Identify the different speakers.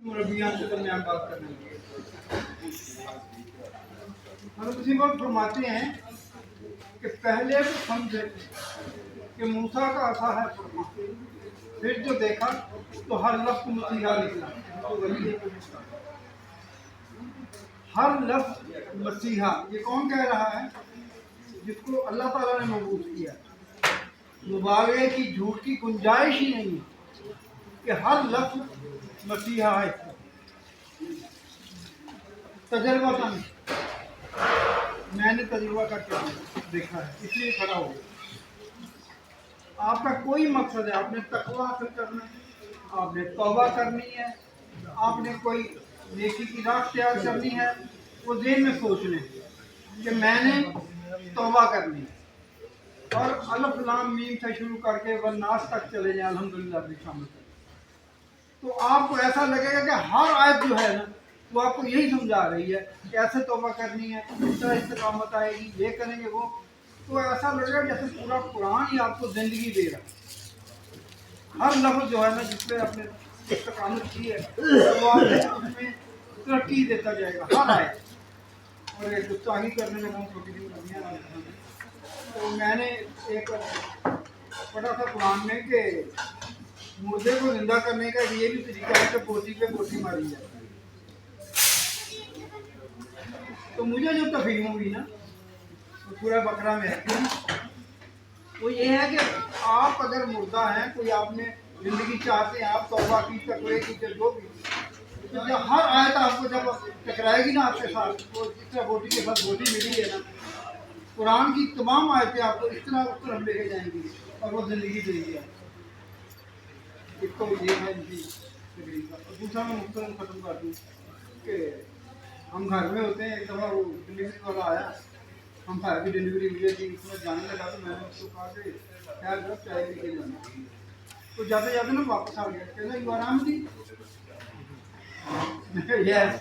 Speaker 1: मुरब्बियान के दरमियान बात करने लगे। हज़रत उसी वक्त फरमाते हैं कि पहले तो समझे कि मूसा का आसा है फरमा, फिर जो देखा तो हर लफ्ज़ मसीहा निकला। हर लफ्ज़ मसीहा, ये कौन कह रहा है? जिसको अल्लाह ताला ने मबूस किया। मुबालगे की झूठ की गुंजाइश ही नहीं है कि हर लफ्ज़ मसीहा है। तजर्बा का मैंने तजुर्बा करके देखा है, इसलिए खड़ा हो गया। आपका कोई मकसद है, आपने तकवा हासिल करना है, आपने तौबा करनी है, आपने कोई नेकी की राह तैयार करनी है, वो ज़हन में सोच लें कि मैंने तौबा करनी है और अलिफ लाम मीम से शुरू करके वन्नास तक चले जाएं, अल्हम्दुलिल्लाह भी शामिल करें, तो आपको ऐसा लगेगा कि हर आयत जो है ना वो आपको यही समझा रही है कि ऐसे तौबा करनी है, इस तरह इस्तिकामत आएगी, ये करेंगे वो। तो ऐसा लगेगा जैसे पूरा कुरान ही आपको ज़िंदगी दे रहा है। हर लफ्ज़ जो है ना जिस पर आपने इस्तिकामत की है तो आपको उसमें तरक्की देता जाएगा हर आयत। और एक गुस्ताखी करने लगा हूँ छोटी सी लड़कियाँ, तो मैंने एक पढ़ा था कुरान में कि मुर्दे को जिंदा करने का ये भी तरीका है कि बोटी पे बोटी मारी जाए। तो मुझे जो तफहीम हुई ना वो पूरा बकरा में है, वो ये है कि आप अगर मुर्दा हैं, कोई आपने ज़िंदगी चाहते हैं, आप तौबा की, तकवे की, जो भी, तो जब हर आयत आपको जब टकराएगी ना आपके साथ, वो जिस तरह बोटी के साथ बोटी मिली है ना, कुरान की तमाम आयतें आपको इस तरह उस तरफ लेके जाएंगी और वो ज़िंदगी देगी आपको। एक तो ये है इनकी तकरीब का। और दूसरा मैं मुख्तसर ख़त्म कर दूँ कि हम घर में होते हैं, एक दफ़ा वो डिलीवरी वाला आया, हम भाई की डिलीवरी हुई थी, उसमें जाने लगा तो मैंने उसको कहा कि खैर जब चाय लेके जाना, तो जाते जाते ना वापस आ गया, कहना यू आराम थी यस